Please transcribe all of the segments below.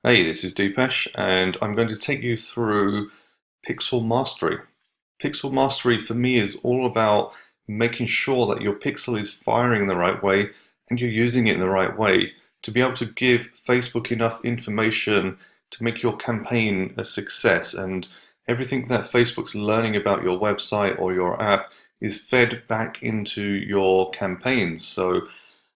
Hey, this is Deepesh, and I'm going to take you through Pixel Mastery. Pixel Mastery for me is all about making sure that your pixel is firing in the right way and you're using it in the right way to be able to give Facebook enough information to make your campaign a success. And everything that Facebook's learning about your website or your app is fed back into your campaigns. So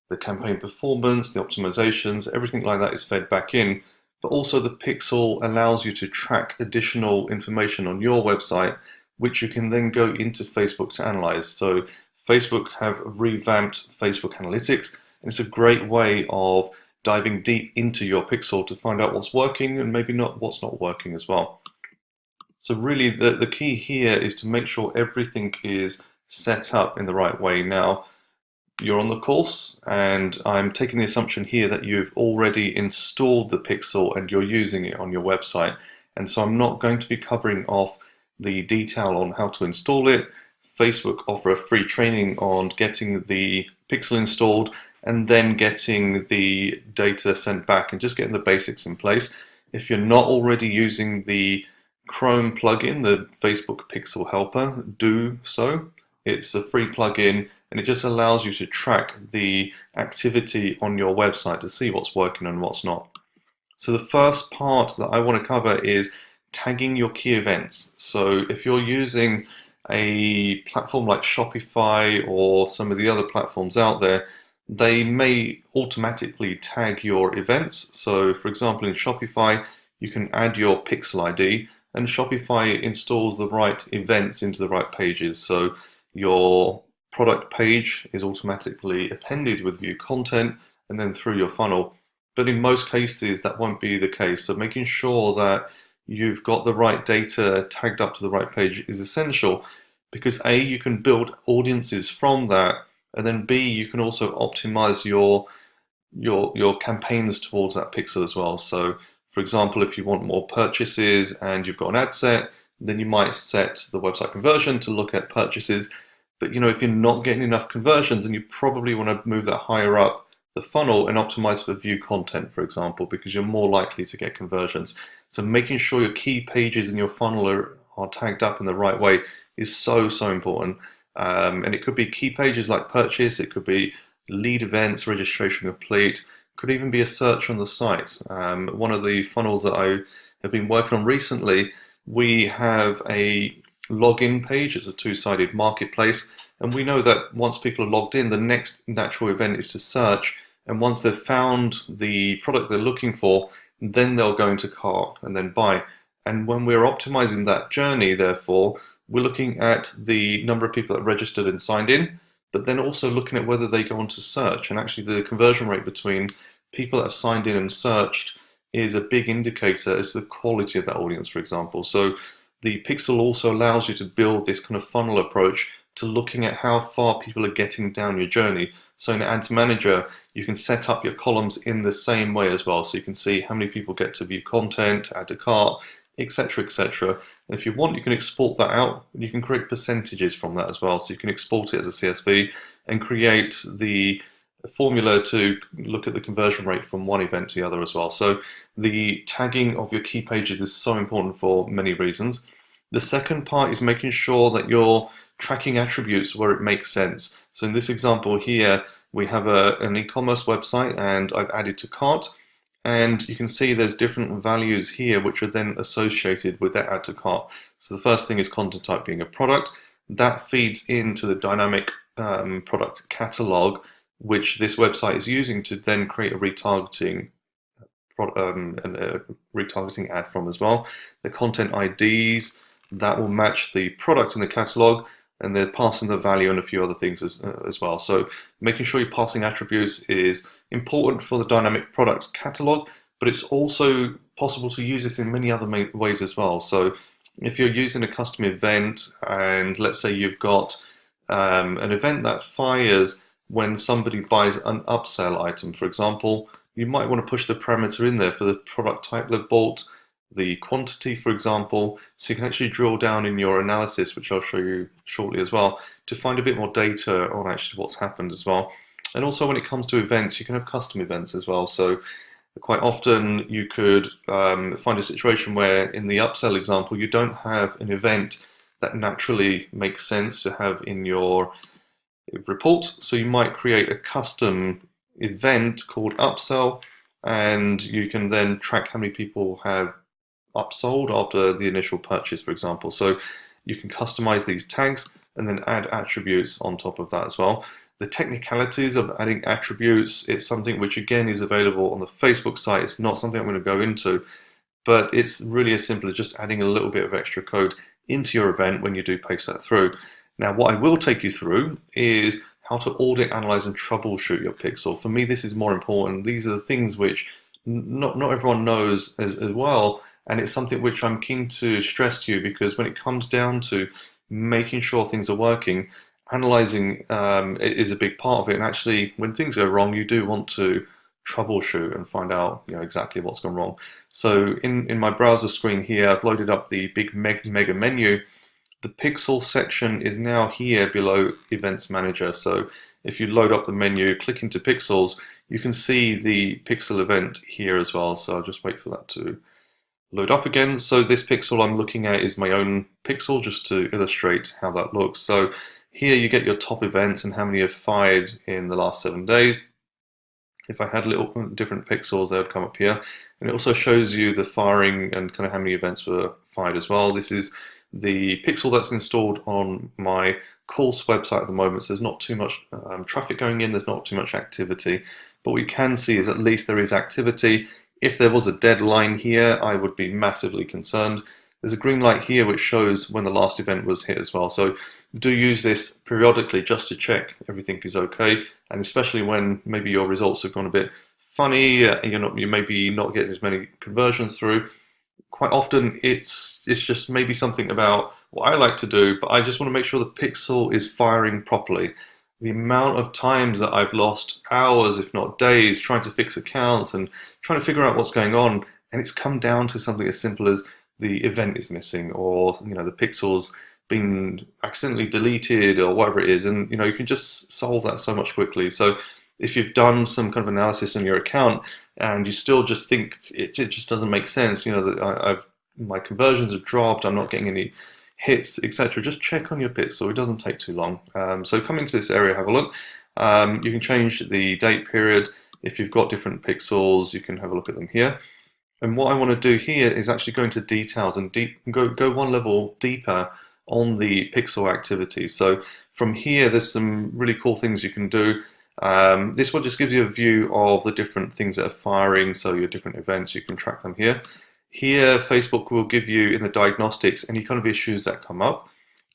the campaign performance, the optimizations, everything like that is fed back in. But also the pixel allows you to track additional information on your website, which you can then go into Facebook to analyze. So Facebook have revamped Facebook Analytics, and it's a great way of diving deep into your pixel to find out what's working and maybe not what's not working as well. So really the key here is to make sure everything is set up in the right way. Now, you're on the course, and I'm taking the assumption here that you've already installed the Pixel and you're using it on your website. And so I'm not going to be covering off the detail on how to install it. Facebook offer a free training on getting the Pixel installed and then getting the data sent back and just getting the basics in place. If you're not already using the Chrome plugin, the Facebook Pixel Helper, do so. It's a free plugin and it just allows you to track the activity on your website to see what's working and what's not. So the first part that I want to cover is tagging your key events. So if you're using a platform like Shopify or some of the other platforms out there, they may automatically tag your events. So for example, in Shopify, you can add your pixel ID and Shopify installs the right events into the right pages. So your product page is automatically appended with view content and then through your funnel. But in most cases, that won't be the case. So making sure that you've got the right data tagged up to the right page is essential because A, you can build audiences from that, and then B, you can also optimize your campaigns towards that pixel as well. So for example, if you want more purchases and you've got an ad set, then you might set the website conversion to look at purchases. But if you're not getting enough conversions, then you probably want to move that higher up the funnel and optimize for view content, for example, because you're more likely to get conversions. So making sure your key pages in your funnel are tagged up in the right way is so, so important. And it could be key pages like purchase, it could be lead events, registration complete, could even be a search on the site. One of the funnels that I have been working on recently, we have a login page. It's a two-sided marketplace, and we know that once people are logged in, the next natural event is to search, and once they've found the product they're looking for, then they'll go into cart and then buy. And when we're optimizing that journey, therefore, we're looking at the number of people that registered and signed in, but then also looking at whether they go on to search. And actually the conversion rate between people that have signed in and searched is a big indicator as to the quality of that audience, for example. So the Pixel also allows you to build this kind of funnel approach to looking at how far people are getting down your journey. So in Ads Manager, you can set up your columns in the same way as well. So you can see how many people get to view content, add to cart, etc., etc. And if you want, you can export that out. And you can create percentages from that as well. So you can export it as a CSV and create the formula to look at the conversion rate from one event to the other as well. So the tagging of your key pages is so important for many reasons. The second part is making sure that you're tracking attributes where it makes sense. So in this example here, we have an e-commerce website and I've added to cart. And you can see there's different values here which are then associated with that add to cart. So the first thing is content type being a product. That feeds into the dynamic product catalog, which this website is using to then create a retargeting retargeting ad from as well. The content IDs, that will match the product in the catalog, and they're passing the value and a few other things as well. So making sure you're passing attributes is important for the dynamic product catalog, but it's also possible to use this in many other ways as well. So if you're using a custom event, and let's say you've got an event that fires when somebody buys an upsell item, for example, you might want to push the parameter in there for the product type they've bought, the quantity, for example, so you can actually drill down in your analysis, which I'll show you shortly as well, to find a bit more data on actually what's happened as well. And also when it comes to events, you can have custom events as well. So Quite often you could find a situation where in the upsell example you don't have an event that naturally makes sense to have in your report. So you might create a custom event called upsell, and you can then track how many people have upsold after the initial purchase, for example. So you can customize these tags and then add attributes on top of that as well. The technicalities of adding attributes, it's something which again is available on the Facebook site. It's not something I'm going to go into, but it's really as simple as just adding a little bit of extra code into your event when you do paste that through. Now, what I will take you through is how to audit, analyze, and troubleshoot your pixel. For me, this is more important. These are the things which not everyone knows as well, and it's something which I'm keen to stress to you, because when it comes down to making sure things are working, analyzing is a big part of it. And actually, when things go wrong, you do want to troubleshoot and find out exactly what's gone wrong. So in my browser screen here, I've loaded up the big mega menu. The pixel section is now here below Events Manager. So if you load up the menu, click into pixels, you can see the pixel event here as well. So I'll just wait for that to load up again. So this pixel I'm looking at is my own pixel, just to illustrate how that looks. So here you get your top events and how many have fired in the last 7 days. If I had little different pixels, they would come up here. And it also shows you the firing and kind of how many events were fired as well. This is the pixel that's installed on my course website at the moment, so there's not too much traffic going in, there's not too much activity. But what we can see is at least there is activity. If there was a deadline here, I would be massively concerned. There's a green light here which shows when the last event was hit as well. So do use this periodically just to check everything is okay, and especially when maybe your results have gone a bit funny, you maybe not getting as many conversions through. Quite often it's just maybe something about what I like to do, but I just want to make sure the pixel is firing properly. The amount of times that I've lost hours, if not days, trying to fix accounts and trying to figure out what's going on, and it's come down to something as simple as the event is missing, or the pixel's been accidentally deleted, or whatever it is, and you can just solve that so much quickly. So if you've done some kind of analysis on your account and you still just think it just doesn't make sense, that my conversions have dropped, I'm not getting any hits, etc., just check on your pixel. It doesn't take too long. So come into this area, have a look. You can change the date period. If you've got different pixels, you can have a look at them here. And what I want to do here is actually go into details and go one level deeper on the pixel activity. So from here, there's some really cool things you can do. This one just gives you a view of the different things that are firing, so your different events, you can track them here. Here, Facebook will give you in the diagnostics any kind of issues that come up.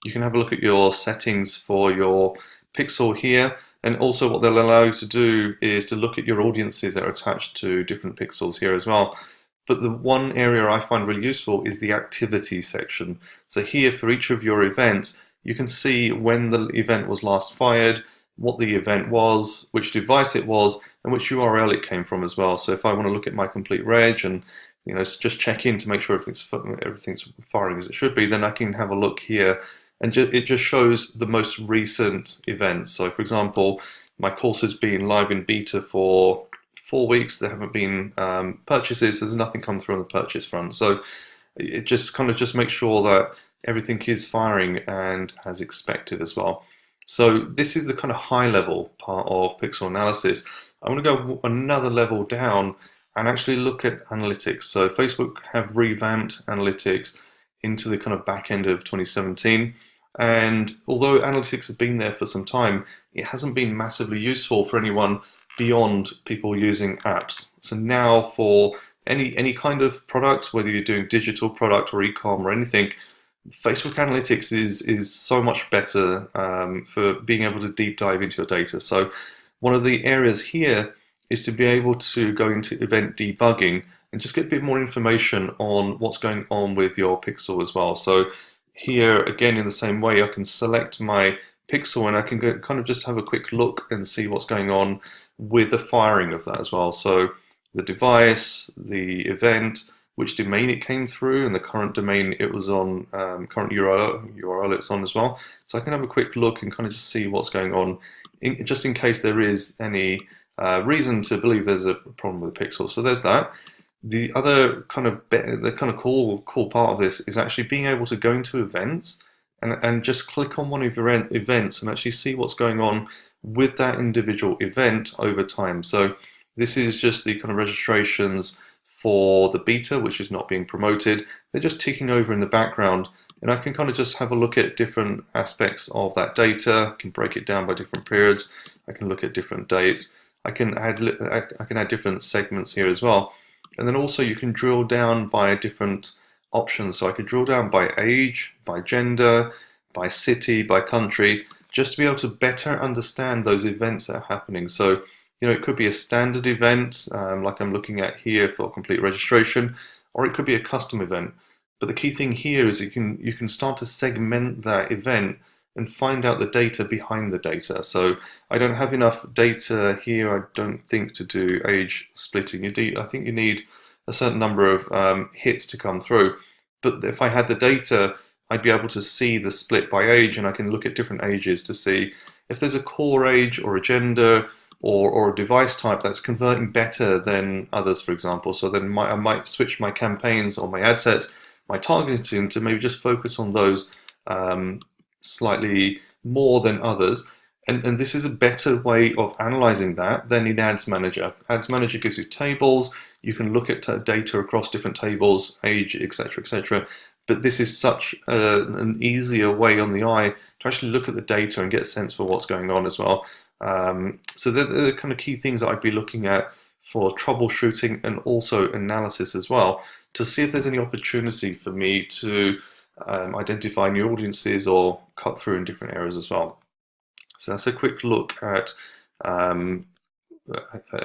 You can have a look at your settings for your pixel here, and also what they'll allow you to do is to look at your audiences that are attached to different pixels here as well. But the one area I find really useful is the activity section. So here, for each of your events, you can see when the event was last fired, what the event was, which device it was, and which URL it came from as well. So if I want to look at my complete reg and just check in to make sure everything's firing as it should be, then I can have a look here, and it just shows the most recent events. So for example, my course has been live in beta for 4 weeks. There haven't been purchases, so there's nothing come through on the purchase front. So it just makes sure that everything is firing and as expected as well. So this is the kind of high level part of pixel analysis. I want to go another level down and actually look at analytics. So Facebook have revamped analytics into the kind of back end of 2017. And although analytics has been there for some time, it hasn't been massively useful for anyone beyond people using apps. So now for any kind of product, whether you're doing digital product or e-com or anything, Facebook Analytics is so much better for being able to deep dive into your data. So one of the areas here is to be able to go into event debugging and just get a bit more information on what's going on with your pixel as well. So here, again, in the same way, I can select my pixel and I can go, kind of just have a quick look and see what's going on with the firing of that as well. So the device, the event, which domain it came through, and the current domain it was on, current URL it's on as well. So I can have a quick look and kind of just see what's going on, just in case there is any reason to believe there's a problem with the pixel. So there's that. The other kind of cool part of this is actually being able to go into events and just click on one of your events and actually see what's going on with that individual event over time. So this is just the kind of registrations for the beta, which is not being promoted. They're just ticking over in the background, and I can kind of just have a look at different aspects of that data. I can break it down by different periods. I can look at different dates. I can add different segments here as well. And then also you can drill down by different options. So I could drill down by age, by gender, by city, by country, just to be able to better understand those events that are happening. So, it could be a standard event, like I'm looking at here for complete registration, or it could be a custom event. But the key thing here is you can start to segment that event and find out the data behind the data. So I don't have enough data here, I don't think, to do age splitting. I think you need a certain number of hits to come through. But if I had the data, I'd be able to see the split by age, and I can look at different ages to see if there's a core age or a gender or a device type that's converting better than others, for example. So then I might switch my campaigns or my ad sets, my targeting, to maybe just focus on those slightly more than others. And this is a better way of analyzing that than in Ads Manager. Ads Manager gives you tables. You can look at data across different tables, age, etc., etc. But this is such an easier way on the eye to actually look at the data and get a sense for what's going on as well. So they're the kind of key things that I'd be looking at for troubleshooting and also analysis as well, to see if there's any opportunity for me to identify new audiences or cut through in different areas as well. So that's a quick look at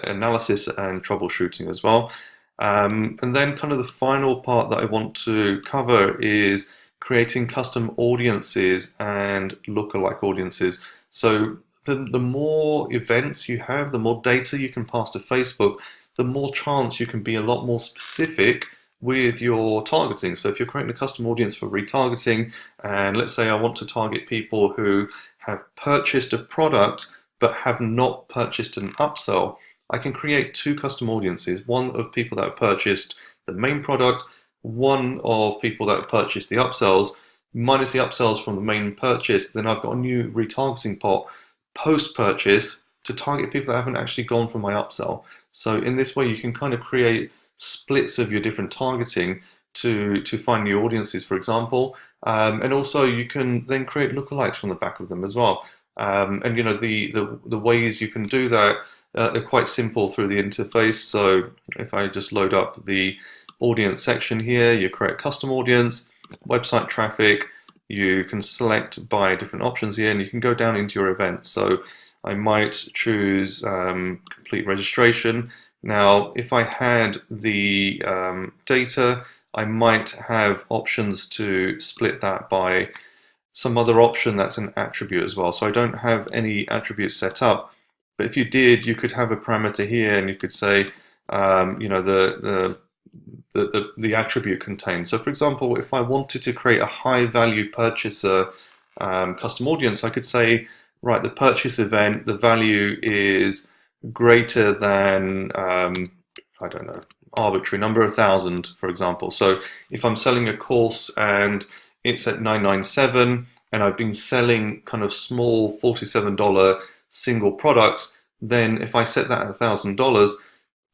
analysis and troubleshooting as well. And then kind of the final part that I want to cover is creating custom audiences and lookalike audiences. So the more events you have, the more data you can pass to Facebook, the more chance you can be a lot more specific with your targeting. So if you're creating a custom audience for retargeting, and let's say I want to target people who have purchased a product but have not purchased an upsell, I can create two custom audiences, one of people that have purchased the main product, one of people that have purchased the upsells, minus the upsells from the main purchase. Then I've got a new retargeting pot post-purchase to target people that haven't actually gone for my upsell. So in this way you can kind of create splits of your different targeting to find new audiences, for example, and also you can then create lookalikes from the back of them as well. And the ways you can do that are quite simple through the interface. So if I just load up the audience section here, you create custom audience, website traffic. You can select by different options here, and you can go down into your events. So I might choose complete registration. Now, if I had the data, I might have options to split that by some other option that's an attribute as well. So I don't have any attributes set up, but if you did, you could have a parameter here, and you could say, the attribute contained. So for example, if I wanted to create a high value purchaser custom audience, I could say, right, the purchase event, the value is greater than, I don't know, arbitrary number of 1,000, for example. So if I'm selling a course and it's at $997, and I've been selling kind of small $47 single products, then if I set that at $1,000,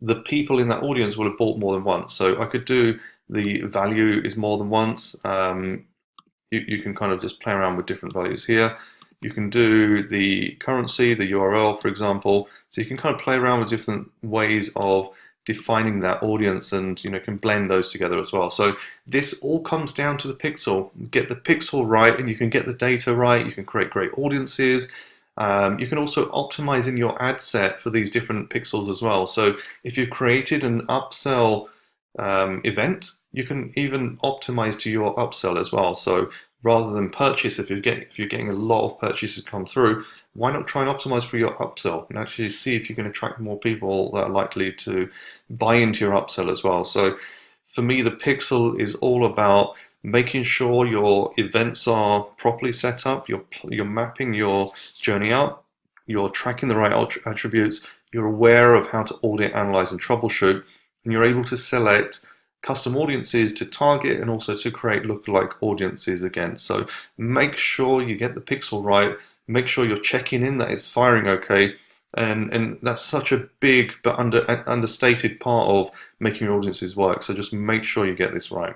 the people in that audience will have bought more than once. So I could do the value is more than once. You can kind of just play around with different values here. You can do the currency, the URL, for example. So you can kind of play around with different ways of defining that audience, and can blend those together as well. So this all comes down to the pixel. Get the pixel right, and you can get the data right. You can create great audiences. You can also optimize in your ad set for these different pixels as well. So if you've created an upsell event, you can even optimize to your upsell as well. So rather than purchase, if you're getting a lot of purchases come through, why not try and optimize for your upsell and actually see if you can attract more people that are likely to buy into your upsell as well. So for me, the pixel is all about making sure your events are properly set up, you're mapping your journey out, you're tracking the right attributes, you're aware of how to audit, analyze, and troubleshoot, and you're able to select custom audiences to target and also to create lookalike audiences against. So make sure you get the pixel right, make sure you're checking in that it's firing okay, and that's such a big but understated part of making your audiences work. So just make sure you get this right.